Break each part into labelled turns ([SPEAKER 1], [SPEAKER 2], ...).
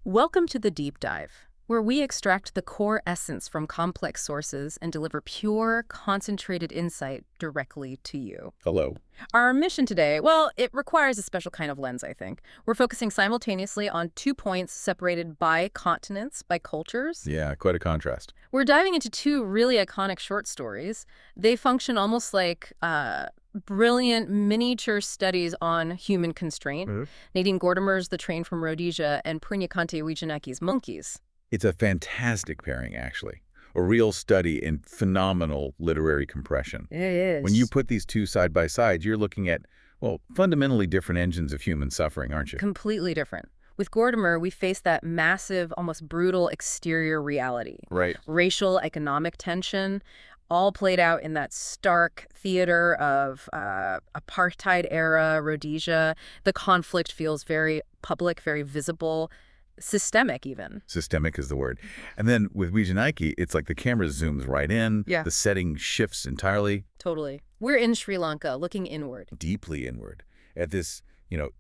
[SPEAKER 1] Welcome to the Deep Dive, where we extract the core essence from complex sources and deliver pure, concentrated insight directly to you.
[SPEAKER 2] Hello.
[SPEAKER 1] Our mission today, well, it requires a special kind of lens, I think. We're focusing simultaneously on 2 points separated by continents, by cultures.
[SPEAKER 2] Yeah, quite a contrast.
[SPEAKER 1] We're diving into 2 really iconic short stories. They function almost like brilliant miniature studies on human constraint. Nadine Gordimer's The Train from Rhodesia and Prunyakanti Wijenaki's Monkeys.
[SPEAKER 2] It's a fantastic pairing, actually. A real study in phenomenal literary compression.
[SPEAKER 1] It is.
[SPEAKER 2] When you put these two side by side, you're looking at, well, fundamentally different engines of human suffering, aren't you?
[SPEAKER 1] Completely different. With Gordimer, we face that massive, almost brutal exterior reality.
[SPEAKER 2] Right.
[SPEAKER 1] Racial, economic tension, all played out in that stark theater of apartheid-era Rhodesia. The conflict feels very public, very visible, systemic even.
[SPEAKER 2] Systemic is the word. And then with Wijenaki, it's like the camera zooms right in.
[SPEAKER 1] Yeah.
[SPEAKER 2] The setting shifts entirely.
[SPEAKER 1] Totally. We're in Sri Lanka, looking inward.
[SPEAKER 2] Deeply inward. At this,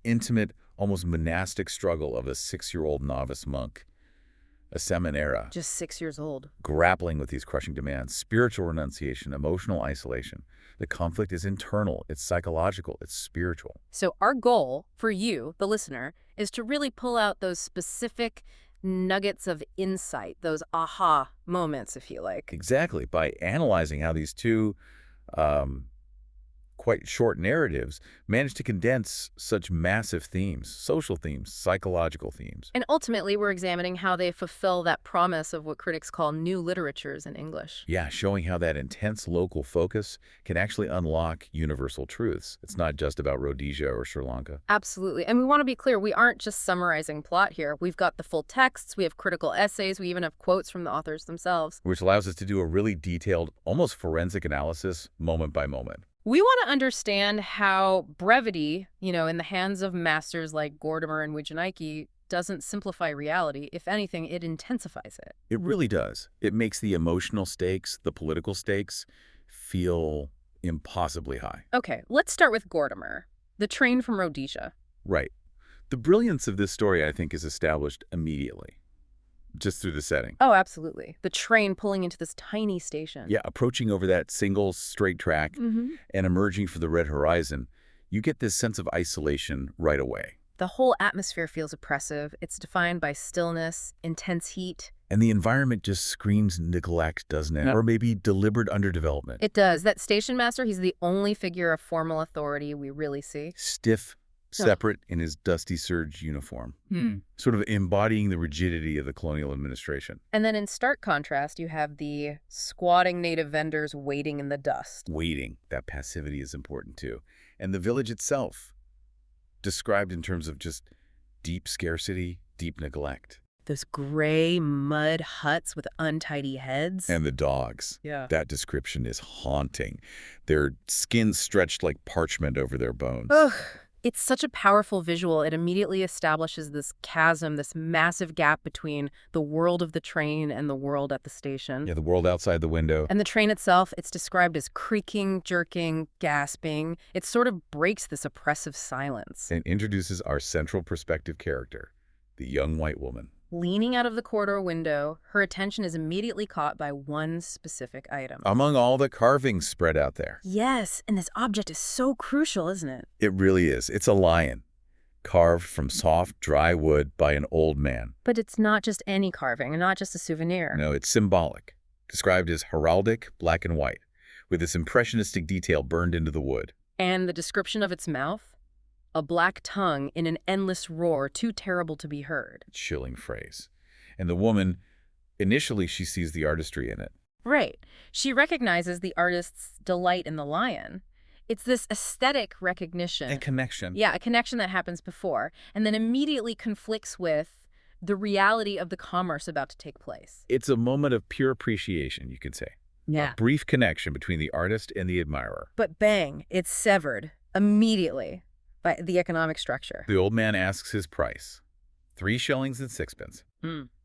[SPEAKER 2] intimate, almost monastic struggle of a 6-year-old novice monk, a Seminara,
[SPEAKER 1] Just 6 years old.
[SPEAKER 2] grappling with these crushing demands, spiritual renunciation, emotional isolation. The conflict is internal, it's psychological, it's spiritual.
[SPEAKER 1] So our goal for you, the listener, is to really pull out those specific nuggets of insight, those aha moments, if you like.
[SPEAKER 2] Exactly. By analyzing how these two quite short narratives manage to condense such massive themes, social themes, psychological themes.
[SPEAKER 1] And ultimately, we're examining how they fulfill that promise of what critics call new literatures in English.
[SPEAKER 2] Yeah, showing how that intense local focus can actually unlock universal truths. It's not just about Rhodesia or Sri Lanka.
[SPEAKER 1] Absolutely. And we want to be clear, we aren't just summarizing plot here. We've got the full texts, we have critical essays, we even have quotes from the authors themselves.
[SPEAKER 2] Which allows us to do a really detailed, almost forensic analysis, moment by moment.
[SPEAKER 1] We want to understand how brevity, in the hands of masters like Gordimer and Wijenaki, doesn't simplify reality. If anything, it intensifies it.
[SPEAKER 2] It really does. It makes the emotional stakes, the political stakes, feel impossibly high.
[SPEAKER 1] Okay, let's start with Gordimer, The Train from Rhodesia.
[SPEAKER 2] Right. The brilliance of this story, I think, is established immediately, just through the setting.
[SPEAKER 1] Oh, absolutely. The train pulling into this tiny station.
[SPEAKER 2] Yeah, approaching over that single straight track and emerging for the red horizon, you get this sense of isolation right away.
[SPEAKER 1] The whole atmosphere feels oppressive. It's defined by stillness, intense heat.
[SPEAKER 2] And the environment just screams neglect, doesn't it?
[SPEAKER 1] Yeah.
[SPEAKER 2] Or maybe deliberate underdevelopment.
[SPEAKER 1] It does. That station master, he's the only figure of formal authority we really see.
[SPEAKER 2] Stiff, separate in his dusty serge uniform, sort of embodying the rigidity of the colonial administration.
[SPEAKER 1] And then in stark contrast, you have the squatting native vendors waiting in the dust.
[SPEAKER 2] Waiting, that passivity is important too. And the village itself, described in terms of just deep scarcity, deep neglect.
[SPEAKER 1] Those gray mud huts with untidy heads.
[SPEAKER 2] And the dogs.
[SPEAKER 1] Yeah.
[SPEAKER 2] That description is haunting. Their skin stretched like parchment over their bones.
[SPEAKER 1] Ugh. It's such a powerful visual. It immediately establishes this chasm, this massive gap between the world of the train and the world at the station.
[SPEAKER 2] Yeah, the world outside the window.
[SPEAKER 1] And the train itself, it's described as creaking, jerking, gasping. It sort of breaks this oppressive silence.
[SPEAKER 2] And introduces our central perspective character, the young white woman.
[SPEAKER 1] Leaning out of the corridor window, her attention is immediately caught by one specific item.
[SPEAKER 2] Among all the carvings spread out there.
[SPEAKER 1] Yes, and this object is so crucial, isn't it?
[SPEAKER 2] It really is. It's a lion, carved from soft, dry wood by an old man.
[SPEAKER 1] But it's not just any carving, and not just a souvenir.
[SPEAKER 2] No, it's symbolic, described as heraldic, black and white, with this impressionistic detail burned into the wood.
[SPEAKER 1] And the description of its mouth? A black tongue in an endless roar too terrible to be heard.
[SPEAKER 2] Chilling phrase. And the woman, initially she sees the artistry in it.
[SPEAKER 1] Right. She recognizes the artist's delight in the lion. It's this aesthetic recognition.
[SPEAKER 2] A connection.
[SPEAKER 1] Yeah, a connection that happens before, and then immediately conflicts with the reality of the commerce about to take place.
[SPEAKER 2] It's a moment of pure appreciation, you could say.
[SPEAKER 1] Yeah.
[SPEAKER 2] A brief connection between the artist and the admirer.
[SPEAKER 1] But bang, it's severed immediately by the economic structure.
[SPEAKER 2] The old man asks his price. 3 shillings and 6pence.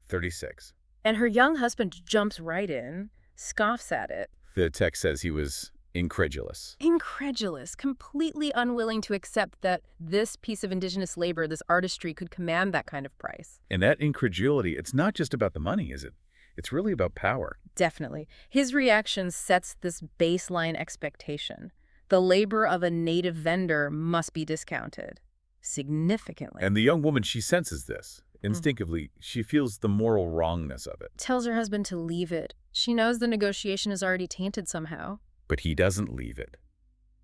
[SPEAKER 2] 36.
[SPEAKER 1] And her young husband jumps right in, scoffs at it.
[SPEAKER 2] The text says he was Incredulous.
[SPEAKER 1] Incredulous, completely unwilling to accept that this piece of indigenous labor, this artistry, could command that kind of price.
[SPEAKER 2] And that incredulity, it's not just about the money, is it? It's really about power.
[SPEAKER 1] Definitely. His reaction sets this baseline expectation. The labor of a native vendor must be discounted significantly.
[SPEAKER 2] And the young woman, she senses this. Instinctively, she feels the moral wrongness of it.
[SPEAKER 1] Tells her husband to leave it. She knows the negotiation is already tainted somehow.
[SPEAKER 2] But he doesn't leave it.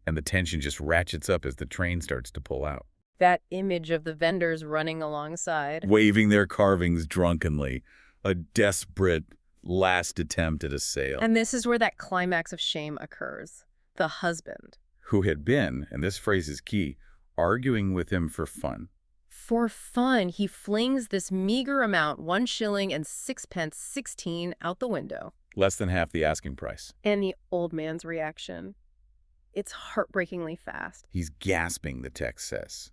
[SPEAKER 2] And the tension just ratchets up as the train starts to pull out.
[SPEAKER 1] That image of the vendors running alongside,
[SPEAKER 2] Waving their carvings drunkenly. A desperate last attempt at a sale.
[SPEAKER 1] and this is where that climax of shame occurs. The husband.
[SPEAKER 2] Who had been, and this phrase is key, arguing with him for fun.
[SPEAKER 1] For fun, he flings this meager amount, 1 shilling and 6 pence 16, out the window.
[SPEAKER 2] Less than half the asking price.
[SPEAKER 1] And the old man's reaction. It's heartbreakingly fast.
[SPEAKER 2] He's gasping, the text says.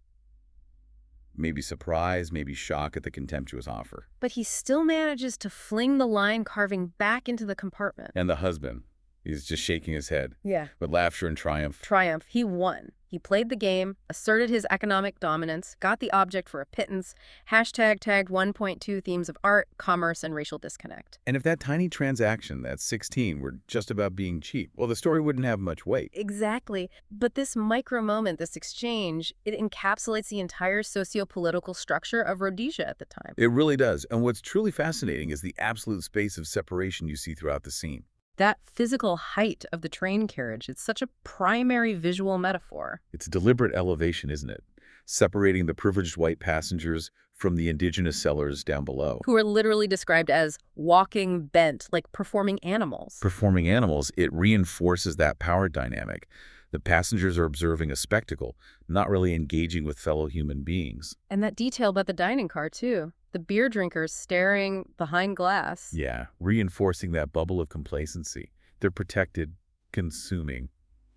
[SPEAKER 2] Maybe surprise, maybe shock at the contemptuous offer.
[SPEAKER 1] But he still manages to fling the line carving back into the compartment.
[SPEAKER 2] And the husband, he's just shaking his head
[SPEAKER 1] Yeah.
[SPEAKER 2] with laughter and triumph.
[SPEAKER 1] Triumph. He won. He played the game, asserted his economic dominance, got the object for a pittance, tagged 1.2 themes of art, commerce, and racial disconnect.
[SPEAKER 2] And if that tiny transaction, that 16, were just about being cheap, well, the story wouldn't have much weight.
[SPEAKER 1] Exactly. But this micro moment, this exchange, it encapsulates the entire socio-political structure of Rhodesia at the time.
[SPEAKER 2] It really does. And what's truly fascinating is the absolute space of separation you see throughout the scene.
[SPEAKER 1] That physical height of the train carriage, it's such a primary visual metaphor.
[SPEAKER 2] It's deliberate elevation, isn't it? Separating the privileged white passengers from the indigenous sellers down below.
[SPEAKER 1] Who are literally described as walking bent, like performing animals.
[SPEAKER 2] Performing animals, it reinforces that power dynamic. The passengers are observing a spectacle, not really engaging with fellow human beings.
[SPEAKER 1] And that detail about the dining car, too. The beer drinkers staring behind glass.
[SPEAKER 2] Yeah, reinforcing that bubble of complacency. They're protected, consuming,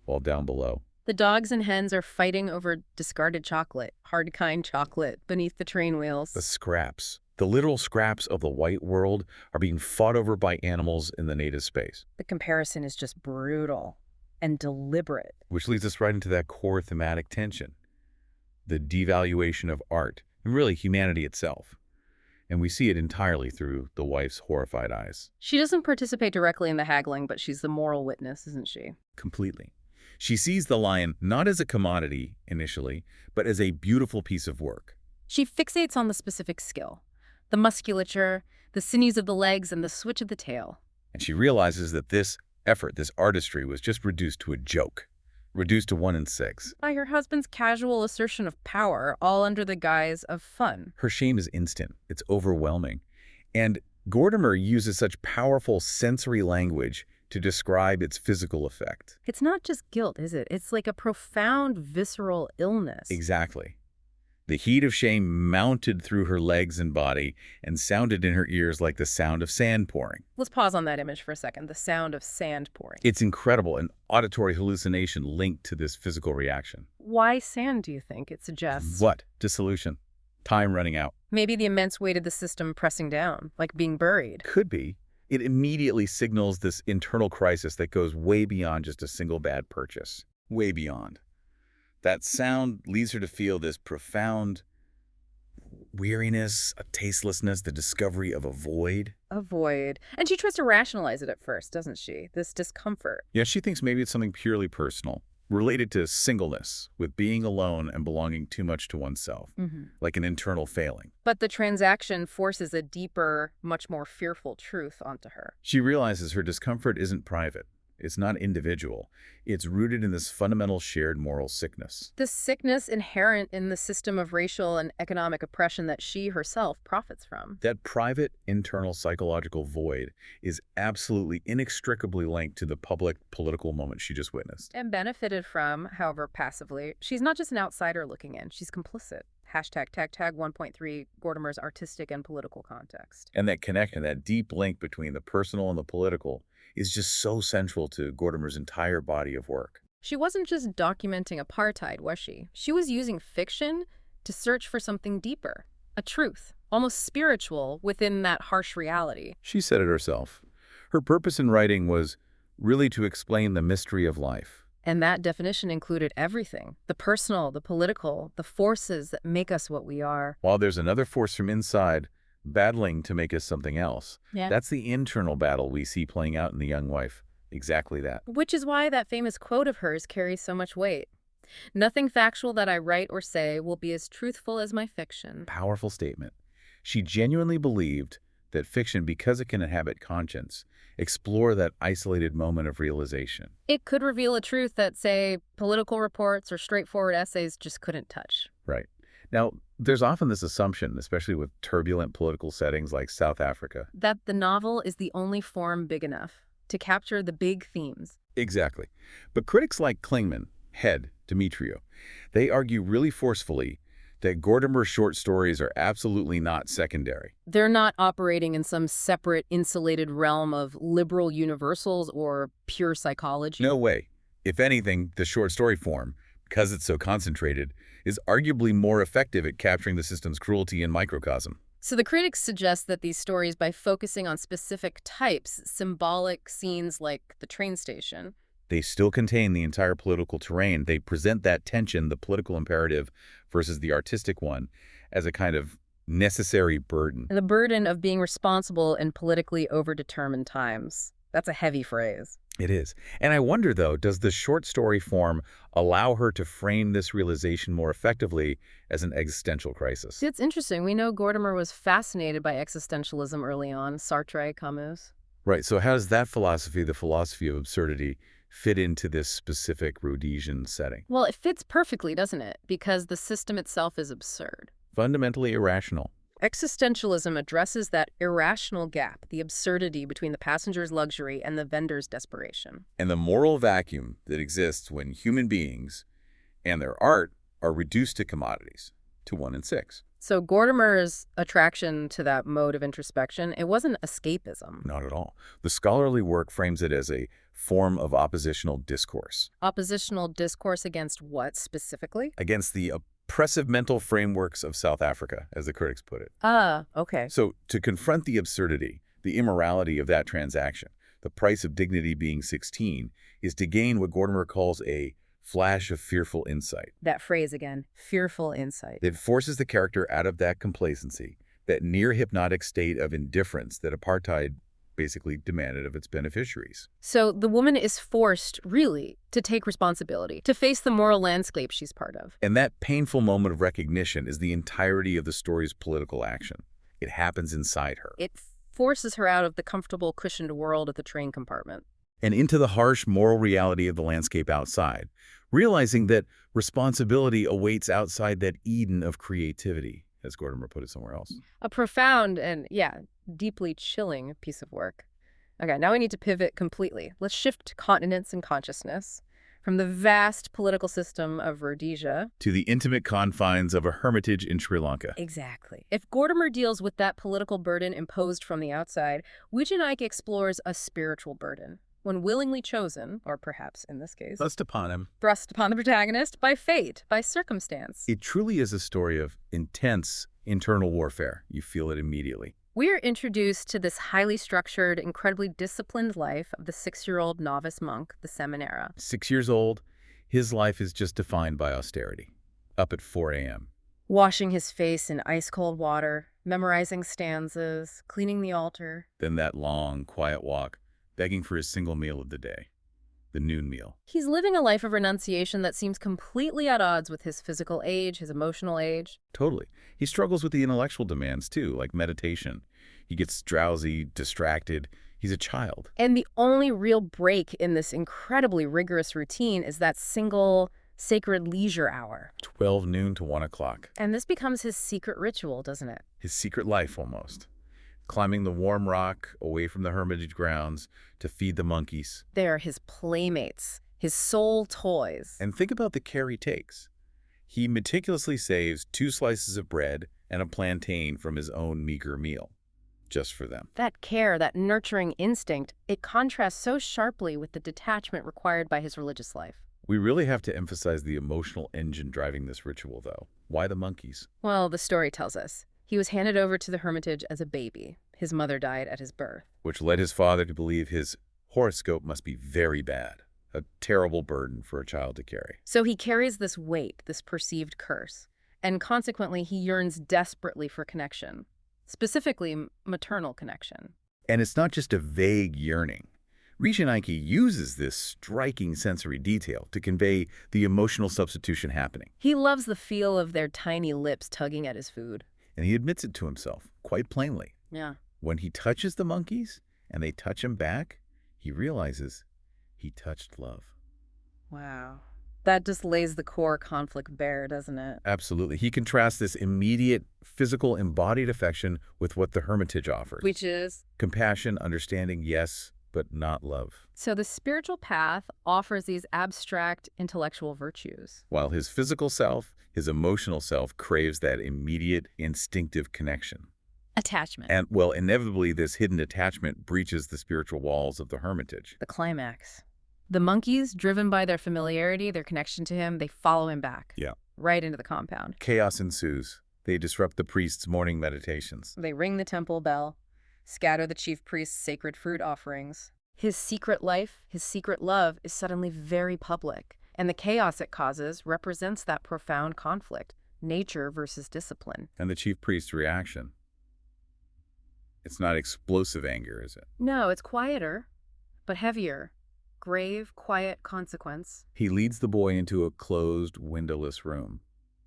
[SPEAKER 2] while down below.
[SPEAKER 1] The dogs and hens are fighting over discarded chocolate, hard-kind chocolate, beneath the train wheels.
[SPEAKER 2] The scraps, the literal scraps of the white world, are being fought over by animals in the native space.
[SPEAKER 1] The comparison is just brutal and deliberate.
[SPEAKER 2] Which leads us right into that core thematic tension. The devaluation of art, and really humanity itself. And we see it entirely through the wife's horrified eyes.
[SPEAKER 1] She doesn't participate directly in the haggling, but she's the moral witness, isn't she?
[SPEAKER 2] Completely. She sees the lion not as a commodity, initially, but as a beautiful piece of work.
[SPEAKER 1] She fixates on the specific skill. The musculature, the sinews of the legs, and the switch of the tail.
[SPEAKER 2] And she realizes that this effort, this artistry, was just reduced to a joke. Reduced to 1 in 6.
[SPEAKER 1] By her husband's casual assertion of power, all under the guise of fun.
[SPEAKER 2] Her shame is instant. It's overwhelming. And Gordimer uses such powerful sensory language to describe its physical effect.
[SPEAKER 1] It's not just guilt, is it? It's like a profound visceral illness.
[SPEAKER 2] Exactly. The heat of shame mounted through her legs and body and sounded in her ears like the sound of sand pouring.
[SPEAKER 1] Let's pause on that image for a second, the sound of sand pouring.
[SPEAKER 2] It's incredible, an auditory hallucination linked to this physical reaction.
[SPEAKER 1] Why sand, do you think it suggests?
[SPEAKER 2] What? Dissolution. Time running out.
[SPEAKER 1] Maybe the immense weight of the system pressing down, like being buried.
[SPEAKER 2] Could be. It immediately signals this internal crisis that goes way beyond just a single bad purchase. Way beyond. That sound leads her to feel this profound weariness, a tastelessness, the discovery of a void.
[SPEAKER 1] A void. And she tries to rationalize it at first, doesn't she? This discomfort.
[SPEAKER 2] Yeah, she thinks maybe it's something purely personal, related to singleness, with being alone and belonging too much to oneself, like an internal failing.
[SPEAKER 1] But the transaction forces a deeper, much more fearful truth onto her.
[SPEAKER 2] She realizes her discomfort isn't private. It's not individual. It's rooted in this fundamental shared moral sickness.
[SPEAKER 1] The sickness inherent in the system of racial and economic oppression that she herself profits from.
[SPEAKER 2] That private, internal psychological void is absolutely inextricably linked to the public political moment she just witnessed.
[SPEAKER 1] And benefited from, however passively. She's not just an outsider looking in, she's complicit. Hashtag tag 1.3 Gordimer's artistic and political context.
[SPEAKER 2] And that connection, that deep link between the personal and the political, is just so central to Gordimer's entire body of work.
[SPEAKER 1] She wasn't just documenting apartheid, was she? She was using fiction to search for something deeper, a truth, almost spiritual within that harsh reality.
[SPEAKER 2] She said it herself. Her purpose in writing was really to explain the mystery of life.
[SPEAKER 1] And that definition included everything: the personal, the political, the forces that make us what we are.
[SPEAKER 2] While there's another force from inside battling to make us something else.
[SPEAKER 1] Yeah.
[SPEAKER 2] That's the internal battle we see playing out in the young wife. Exactly that.
[SPEAKER 1] Which is why that famous quote of hers carries so much weight. Nothing factual that I write or say will be as truthful as my fiction.
[SPEAKER 2] Powerful statement. She genuinely believed that fiction, because it can inhabit conscience, explore that isolated moment of realization.
[SPEAKER 1] It could reveal a truth that, say, political reports or straightforward essays just couldn't touch.
[SPEAKER 2] Right. Now, there's often this assumption, especially with turbulent political settings like South Africa.
[SPEAKER 1] That the novel is the only form big enough to capture the big themes.
[SPEAKER 2] Exactly. But critics like Klingman, Head, Dimitriu, they argue really forcefully that Gordimer's short stories are absolutely not secondary.
[SPEAKER 1] They're not operating in some separate, insulated realm of liberal universals or pure psychology.
[SPEAKER 2] No way. If anything, the short story form, because it's so concentrated, is arguably more effective at capturing the system's cruelty in microcosm.
[SPEAKER 1] So the critics suggest that these stories, by focusing on specific types, symbolic scenes like the train station,
[SPEAKER 2] They still contain the entire political terrain. They present that tension, the political imperative versus the artistic one, as a kind of necessary burden.
[SPEAKER 1] the burden of being responsible in politically overdetermined times. That's a heavy phrase.
[SPEAKER 2] It is. And I wonder, though, does the short story form allow her to frame this realization more effectively as an existential crisis?
[SPEAKER 1] See, it's interesting. We know Gordimer was fascinated by existentialism early on, Sartre, Camus.
[SPEAKER 2] Right. So how does that philosophy, the philosophy of absurdity, fit into this specific Rhodesian setting?
[SPEAKER 1] Well, it fits perfectly, doesn't it? Because the system itself is absurd.
[SPEAKER 2] Fundamentally irrational.
[SPEAKER 1] Existentialism addresses that irrational gap, the absurdity between the passenger's luxury and the vendor's desperation.
[SPEAKER 2] And the moral vacuum that exists when human beings and their art are reduced to commodities, to 1 in 6.
[SPEAKER 1] So Gordimer's attraction to that mode of introspection, it wasn't escapism.
[SPEAKER 2] Not at all. The scholarly work frames it as a form of oppositional discourse.
[SPEAKER 1] Oppositional discourse against what specifically?
[SPEAKER 2] Against the oppressive mental frameworks of South Africa, as the critics put it.
[SPEAKER 1] Okay.
[SPEAKER 2] So to confront the absurdity, the immorality of that transaction, the price of dignity being 16, is to gain what Gordimer calls a flash of fearful insight.
[SPEAKER 1] That phrase again, fearful insight.
[SPEAKER 2] It forces the character out of that complacency, that near-hypnotic state of indifference that apartheid basically demanded of its beneficiaries.
[SPEAKER 1] So the woman is forced, really, to take responsibility, to face the moral landscape she's part of.
[SPEAKER 2] And that painful moment of recognition is the entirety of the story's political action. It happens inside her.
[SPEAKER 1] It forces her out of the comfortable, cushioned world of the train compartment.
[SPEAKER 2] And into the harsh moral reality of the landscape outside, realizing that responsibility awaits outside that Eden of creativity, as Gordimer put it somewhere else.
[SPEAKER 1] A profound and, deeply chilling piece of work. Okay, now we need to pivot completely. Let's shift continents and consciousness from the vast political system of Rhodesia
[SPEAKER 2] to the intimate confines of a hermitage in Sri Lanka.
[SPEAKER 1] Exactly. If Gordimer deals with that political burden imposed from the outside, Wijanike explores a spiritual burden, when willingly chosen, or perhaps in this case,
[SPEAKER 2] Thrust upon him.
[SPEAKER 1] thrust upon the protagonist by fate, by circumstance.
[SPEAKER 2] It truly is a story of intense internal warfare. You feel it immediately.
[SPEAKER 1] We are introduced to this highly structured, incredibly disciplined life of the 6-year-old novice monk, the Seminara.
[SPEAKER 2] 6 years old, his life is just defined by austerity. Up at 4 a.m.
[SPEAKER 1] Washing his face in ice-cold water, memorizing stanzas, cleaning the altar.
[SPEAKER 2] Then that long, quiet walk, begging for his single meal of the day, the noon meal.
[SPEAKER 1] He's living a life of renunciation that seems completely at odds with his physical age, his emotional age.
[SPEAKER 2] Totally. He struggles with the intellectual demands, too, like meditation. He gets drowsy, distracted. He's a child.
[SPEAKER 1] And the only real break in this incredibly rigorous routine is that single sacred leisure hour.
[SPEAKER 2] 12 noon to 1 o'clock.
[SPEAKER 1] And this becomes his secret ritual, doesn't it?
[SPEAKER 2] His secret life, almost. Climbing the warm rock away from the hermitage grounds to feed the monkeys.
[SPEAKER 1] They're his playmates, his sole toys.
[SPEAKER 2] And think about the care he takes. He meticulously saves 2 slices of bread and a plantain from his own meager meal, just for them.
[SPEAKER 1] That care, that nurturing instinct, it contrasts so sharply with the detachment required by his religious life.
[SPEAKER 2] We really have to emphasize the emotional engine driving this ritual, though. Why the monkeys?
[SPEAKER 1] Well, the story tells us. He was handed over to the hermitage as a baby. His mother died at his birth.
[SPEAKER 2] Which led his father to believe his Horoscope must be very bad. A terrible burden for a child to carry.
[SPEAKER 1] So he carries this weight, this perceived curse, and consequently he yearns desperately for connection, specifically maternal connection.
[SPEAKER 2] And it's not just a vague yearning. Nike uses this striking sensory detail to convey the emotional substitution happening.
[SPEAKER 1] He loves the feel of their tiny lips tugging at his food.
[SPEAKER 2] And he admits it to himself, quite plainly.
[SPEAKER 1] Yeah.
[SPEAKER 2] When he touches the monkeys and they touch him back, he realizes he touched love.
[SPEAKER 1] Wow. That just lays the core conflict bare, doesn't it?
[SPEAKER 2] Absolutely. He contrasts this immediate, physical, embodied affection with what the Hermitage offers.
[SPEAKER 1] Which is?
[SPEAKER 2] Compassion, understanding, yes, but not love.
[SPEAKER 1] So the spiritual path offers these abstract intellectual virtues.
[SPEAKER 2] While his physical self, his emotional self, craves that immediate, instinctive connection.
[SPEAKER 1] Attachment.
[SPEAKER 2] And, well, inevitably, this hidden attachment breaches the spiritual walls of the Hermitage.
[SPEAKER 1] The climax. The monkeys, driven by their familiarity, their connection to him, they follow him back.
[SPEAKER 2] Yeah.
[SPEAKER 1] Right into the compound.
[SPEAKER 2] Chaos ensues. They disrupt the priest's morning meditations.
[SPEAKER 1] They ring the temple bell, scatter the chief priest's sacred fruit offerings. His secret life, his secret love is suddenly very public, and the chaos it causes represents that profound conflict, nature versus discipline.
[SPEAKER 2] And the chief priest's reaction. It's not explosive anger, is it?
[SPEAKER 1] No, it's quieter, but heavier. Grave, quiet consequence.
[SPEAKER 2] He leads the boy into a closed, windowless room.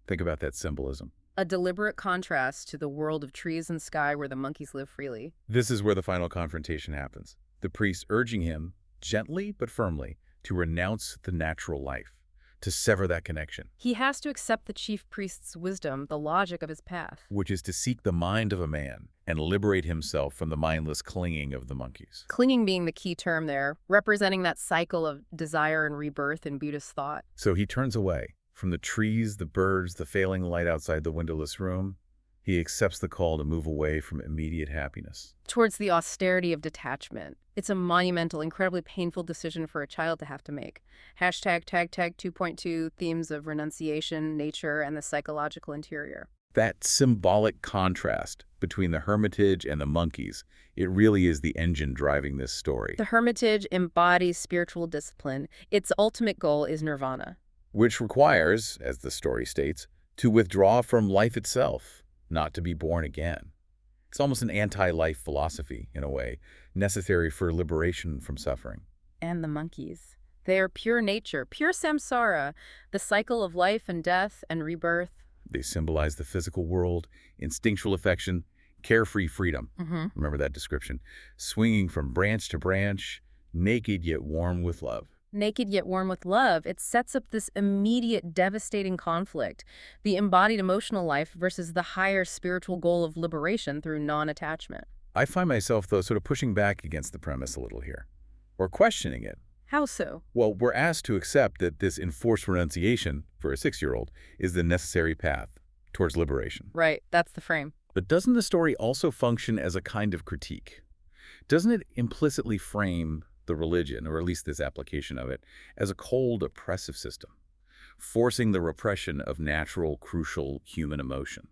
[SPEAKER 2] Think about that symbolism.
[SPEAKER 1] A deliberate contrast to the world of trees and sky where the monkeys live freely.
[SPEAKER 2] This is where the final confrontation happens. The priest urging him, gently but firmly, to renounce the natural life, to sever that connection.
[SPEAKER 1] He has to accept the chief priest's wisdom, the logic of his path.
[SPEAKER 2] Which is to seek the mind of a man and liberate himself from the mindless clinging of the monkeys.
[SPEAKER 1] Clinging being the key term there, representing that cycle of desire and rebirth in Buddhist thought.
[SPEAKER 2] So he turns away from the trees, the birds, the failing light outside the windowless room. He accepts the call to move away from immediate happiness.
[SPEAKER 1] Towards the austerity of detachment. It's a monumental, incredibly painful decision for a child to have to make. Hashtag tag 2.2 themes of renunciation, nature, and the psychological interior.
[SPEAKER 2] That symbolic contrast between the Hermitage and the monkeys, it really is the engine driving this story.
[SPEAKER 1] The Hermitage embodies spiritual discipline. Its ultimate goal is nirvana.
[SPEAKER 2] Which requires, as the story states, to withdraw from life itself, not to be born again. It's almost an anti-life philosophy, in a way, necessary for liberation from suffering.
[SPEAKER 1] And the monkeys. They are pure nature, pure samsara, the cycle of life and death and rebirth.
[SPEAKER 2] They symbolize the physical world, instinctual affection, carefree freedom. Remember that description. Swinging from branch to branch, naked yet warm with love.
[SPEAKER 1] Naked yet warm with love, it sets up this immediate, devastating conflict, the embodied emotional life versus the higher spiritual goal of liberation through non-attachment.
[SPEAKER 2] I find myself, though, sort of pushing back against the premise a little here, or questioning it.
[SPEAKER 1] How so?
[SPEAKER 2] Well, we're asked to accept that this enforced renunciation, for a 6-year-old, is the necessary path towards liberation.
[SPEAKER 1] Right, that's the frame.
[SPEAKER 2] But doesn't the story also function as a kind of critique? Doesn't it implicitly frame the religion, or at least this application of it, as a cold, oppressive system, forcing the repression of natural, crucial human emotion?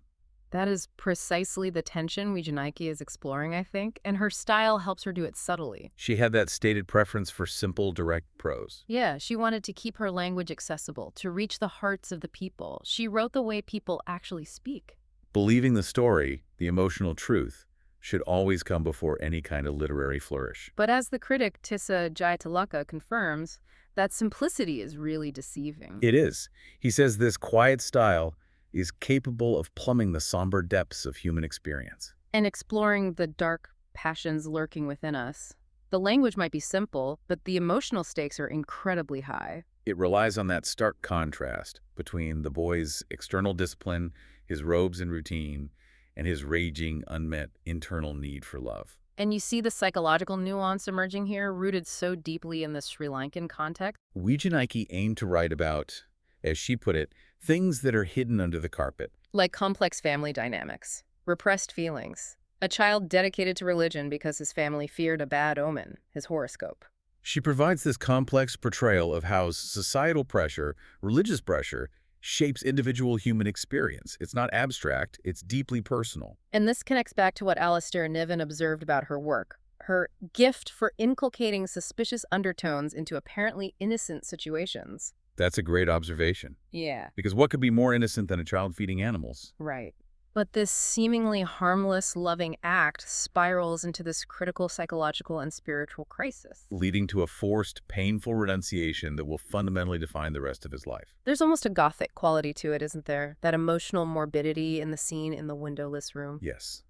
[SPEAKER 1] That is precisely the tension Nike is exploring, I think, and her style helps her do it subtly.
[SPEAKER 2] She had that stated preference for simple, direct prose.
[SPEAKER 1] Yeah, she wanted to keep her language accessible, to reach the hearts of the people. She wrote the way people actually speak.
[SPEAKER 2] Believing the story, the emotional truth, should always come before any kind of literary flourish.
[SPEAKER 1] But as the critic Tissa Jaitalaka confirms, that simplicity is really deceiving.
[SPEAKER 2] It is. He says this quiet style is capable of plumbing the somber depths of human experience.
[SPEAKER 1] And exploring the dark passions lurking within us. The language might be simple, but the emotional stakes are incredibly high.
[SPEAKER 2] It relies on that stark contrast between the boy's external discipline, his robes and routine, and his raging, unmet internal need for love.
[SPEAKER 1] And you see the psychological nuance emerging here, rooted so deeply in the Sri Lankan context.
[SPEAKER 2] Nike aimed to write about, as she put it, things that are hidden under the carpet.
[SPEAKER 1] Like complex family dynamics, repressed feelings, a child dedicated to religion because his family feared a bad omen, his horoscope.
[SPEAKER 2] She provides this complex portrayal of how societal pressure, religious pressure, shapes individual human experience. It's not abstract, it's deeply personal.
[SPEAKER 1] And this connects back to what Alistair Niven observed about her work. her gift for inculcating suspicious undertones into apparently innocent situations.
[SPEAKER 2] That's a great observation.
[SPEAKER 1] Yeah.
[SPEAKER 2] Because what could be more innocent than a child feeding animals?
[SPEAKER 1] Right. But this seemingly harmless, loving act spirals into this critical psychological and spiritual crisis.
[SPEAKER 2] Leading to a forced, painful renunciation that will fundamentally define the rest of his life.
[SPEAKER 1] There's almost a gothic quality to it, isn't there? That emotional morbidity in the scene in the windowless room.
[SPEAKER 2] Yes.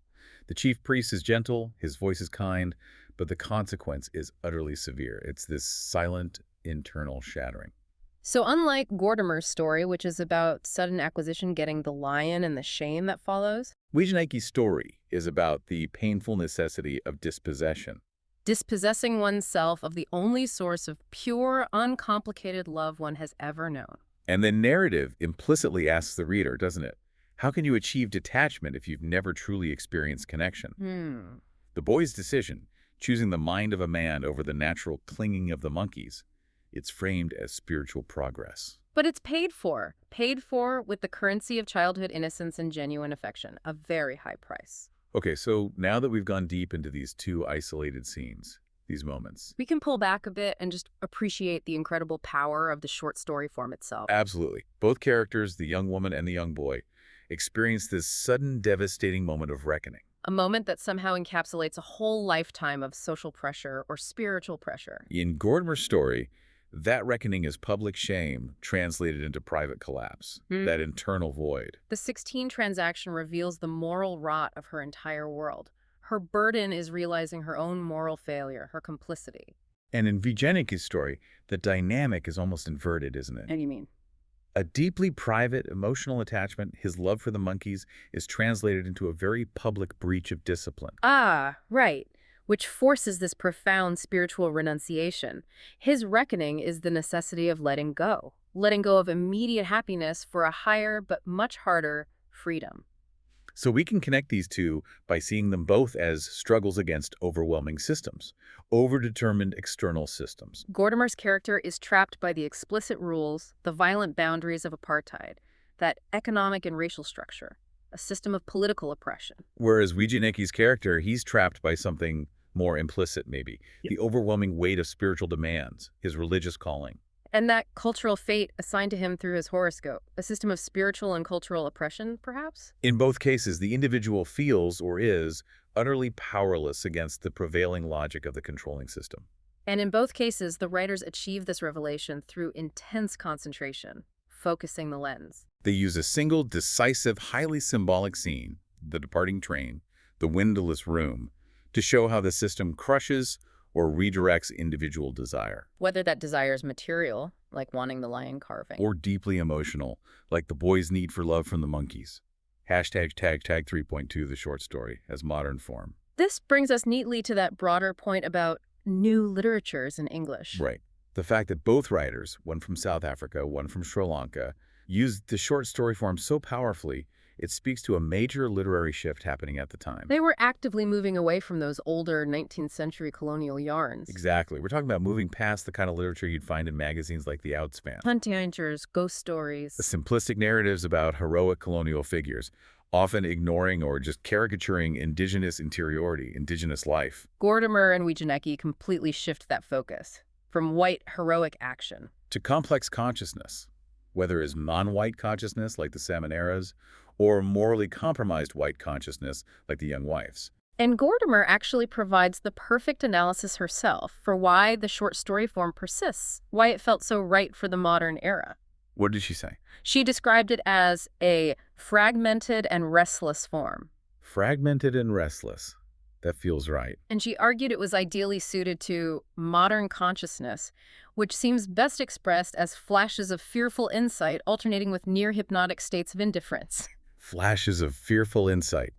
[SPEAKER 2] The chief priest is gentle, his voice is kind, but the consequence is utterly severe. It's this silent, internal shattering.
[SPEAKER 1] So unlike Gordimer's story, which is about sudden acquisition getting the lion and the shame that follows,
[SPEAKER 2] Wijaneki's story is about the painful necessity of dispossession.
[SPEAKER 1] dispossessing oneself of the only source of pure, uncomplicated love one has ever known.
[SPEAKER 2] And the narrative implicitly asks the reader, doesn't it? How can you achieve detachment if you've never truly experienced connection? The boy's decision, choosing the mind of a man over the natural clinging of the monkeys, it's framed as spiritual progress.
[SPEAKER 1] But it's paid for with the currency of childhood innocence and genuine affection, a very high price.
[SPEAKER 2] Okay, so now that we've gone deep into these two isolated scenes, these moments.
[SPEAKER 1] We can pull back a bit and just appreciate the incredible power of the short story form itself.
[SPEAKER 2] Absolutely. Both characters, the young woman and the young boy, experience this sudden, devastating moment of reckoning.
[SPEAKER 1] A moment that somehow encapsulates a whole lifetime of social pressure or spiritual pressure.
[SPEAKER 2] In Gordimer's story, that reckoning is public shame translated into private collapse, that internal void.
[SPEAKER 1] The 16 transaction reveals the moral rot of her entire world. Her burden is realizing her own moral failure, her complicity.
[SPEAKER 2] And in Wijaneki's story, the dynamic is almost inverted, isn't it?
[SPEAKER 1] What do you mean?
[SPEAKER 2] A deeply private, emotional attachment, his love for the monkeys, is translated into a very public breach of discipline.
[SPEAKER 1] Ah, right. Which forces this profound spiritual renunciation. His reckoning is the necessity of letting go of immediate happiness for a higher but much harder freedom.
[SPEAKER 2] So we can connect these two by seeing them both as struggles against overwhelming systems, overdetermined external systems.
[SPEAKER 1] Gordimer's character is trapped by the explicit rules, the violent boundaries of apartheid, that economic and racial structure, a system of political oppression.
[SPEAKER 2] Whereas Wijaneki's character, he's trapped by something more implicit, maybe. The overwhelming weight of spiritual demands, his religious calling.
[SPEAKER 1] And that cultural fate assigned to him through his horoscope, a system of spiritual and cultural oppression, perhaps?
[SPEAKER 2] In both cases, the individual feels or is utterly powerless against the prevailing logic of the controlling system.
[SPEAKER 1] And in both cases, the writers achieve this revelation through intense concentration, focusing the lens.
[SPEAKER 2] They use a single, decisive, highly symbolic scene, the departing train, the windowless room, to show how the system crushes or redirects individual desire.
[SPEAKER 1] Whether that desire is material, like wanting the lion carving,
[SPEAKER 2] or deeply emotional, like the boy's need for love from the monkeys. Hashtag tag 3.2 the short story as modern form.
[SPEAKER 1] This brings us neatly to that broader point about new literatures in English.
[SPEAKER 2] Right. The fact that both writers, one from South Africa, one from Sri Lanka, used the short story form so powerfully, it speaks to a major literary shift happening at the time.
[SPEAKER 1] They were actively moving away from those older 19th century colonial yarns.
[SPEAKER 2] Exactly. We're talking about moving past the kind of literature you'd find in magazines like The Outspan.
[SPEAKER 1] Hunting adventures, ghost stories.
[SPEAKER 2] The simplistic narratives about heroic colonial figures, often ignoring or just caricaturing indigenous interiority, indigenous life.
[SPEAKER 1] Gordimer and Wijaneki completely shift that focus from white heroic action
[SPEAKER 2] to complex consciousness, whether as non-white consciousness like the Samaneras, or morally compromised white consciousness like the young wives.
[SPEAKER 1] And Gordimer actually provides the perfect analysis herself for why the short story form persists, why it felt so right for the modern era.
[SPEAKER 2] What did she say?
[SPEAKER 1] She described it as a fragmented and restless form.
[SPEAKER 2] Fragmented and restless. That feels right.
[SPEAKER 1] And she argued it was ideally suited to modern consciousness, which seems best expressed as flashes of fearful insight alternating with near-hypnotic states of indifference.
[SPEAKER 2] Flashes of fearful insight.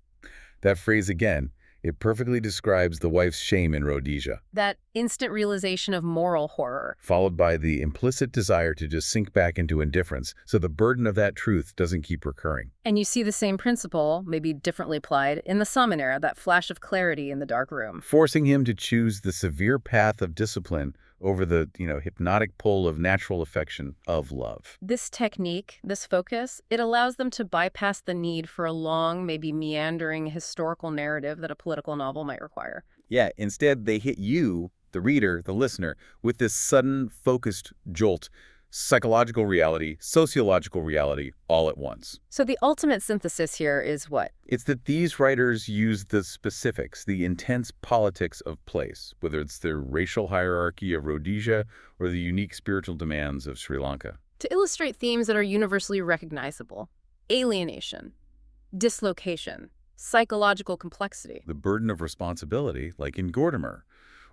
[SPEAKER 2] That phrase again, it perfectly describes the wife's shame in Rhodesia.
[SPEAKER 1] That instant realization of moral horror.
[SPEAKER 2] Followed by the implicit desire to just sink back into indifference, so the burden of that truth doesn't keep recurring.
[SPEAKER 1] And you see the same principle, maybe differently applied, in the Samanera, that flash of clarity in the dark room.
[SPEAKER 2] Forcing him to choose the severe path of discipline over the, hypnotic pull of natural affection of love.
[SPEAKER 1] This technique, this focus, it allows them to bypass the need for a long, maybe meandering historical narrative that a political novel might require.
[SPEAKER 2] Yeah, instead they hit you, the reader, the listener, with this sudden, focused jolt, psychological reality, sociological reality, all at once.
[SPEAKER 1] So the ultimate synthesis here is what?
[SPEAKER 2] It's that these writers use the specifics, the intense politics of place, whether it's the racial hierarchy of Rhodesia or the unique spiritual demands of Sri Lanka.
[SPEAKER 1] To illustrate themes that are universally recognizable: alienation, dislocation, psychological complexity.
[SPEAKER 2] The burden of responsibility, like in Gordimer,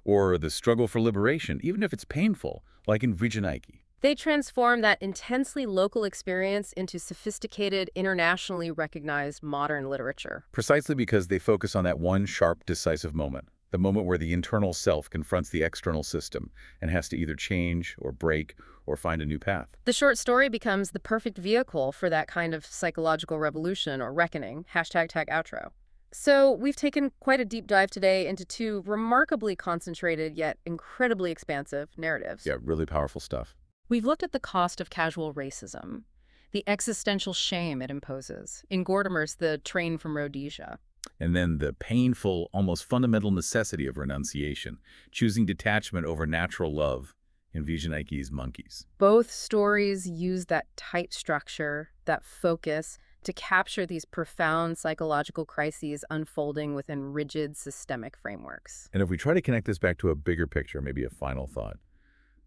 [SPEAKER 2] or the struggle for liberation, even if it's painful, like in Vijayanagari.
[SPEAKER 1] They transform that intensely local experience into sophisticated, internationally recognized modern literature.
[SPEAKER 2] Precisely because they focus on that one sharp, decisive moment, the moment where the internal self confronts the external system and has to either change or break or find a new path.
[SPEAKER 1] The short story becomes the perfect vehicle for that kind of psychological revolution or reckoning. Hashtag tag outro. So we've taken quite a deep dive today into two remarkably concentrated yet incredibly expansive narratives.
[SPEAKER 2] Yeah, really powerful stuff.
[SPEAKER 1] We've looked at the cost of casual racism, the existential shame it imposes, in Gordimer's The Train from Rhodesia.
[SPEAKER 2] And then the painful, almost fundamental necessity of renunciation, choosing detachment over natural love in Vijayanagari's Monkeys.
[SPEAKER 1] Both stories use that tight structure, that focus, to capture these profound psychological crises unfolding within rigid systemic frameworks.
[SPEAKER 2] And if we try to connect this back to a bigger picture, maybe a final thought,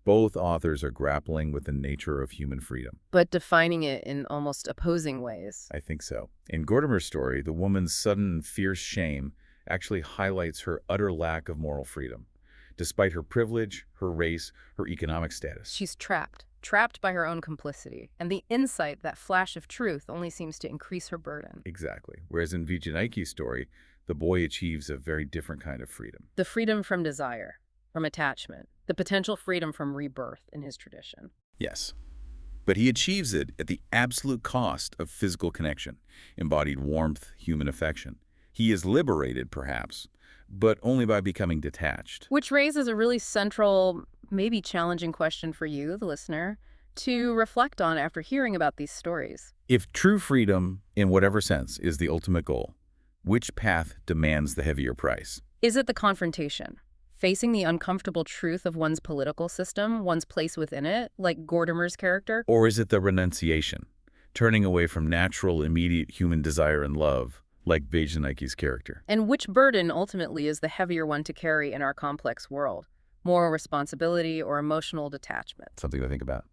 [SPEAKER 2] both authors are grappling with the nature of human freedom.
[SPEAKER 1] But defining it in almost opposing ways.
[SPEAKER 2] I think so. In Gordimer's story, the woman's sudden and fierce shame actually highlights her utter lack of moral freedom. Despite her privilege, her race, her economic status.
[SPEAKER 1] She's trapped by her own complicity. And the insight, that flash of truth, only seems to increase her burden.
[SPEAKER 2] Exactly. Whereas in Vijayanagari's story, the boy achieves a very different kind of freedom.
[SPEAKER 1] The freedom from desire, from attachment, the potential freedom from rebirth in his tradition.
[SPEAKER 2] Yes. But he achieves it at the absolute cost of physical connection, embodied warmth, human affection. He is liberated, perhaps, but only by becoming detached.
[SPEAKER 1] Which raises a really central, maybe challenging question for you, the listener, to reflect on after hearing about these stories.
[SPEAKER 2] If true freedom, in whatever sense, is the ultimate goal, which path demands the heavier price?
[SPEAKER 1] Is it the confrontation? Facing the uncomfortable truth of one's political system, one's place within it, like Gordimer's character?
[SPEAKER 2] Or is it the renunciation, turning away from natural, immediate human desire and love, like Vijayanagari's character?
[SPEAKER 1] And which burden ultimately is the heavier one to carry in our complex world? Moral responsibility or emotional detachment?
[SPEAKER 2] Something to think about.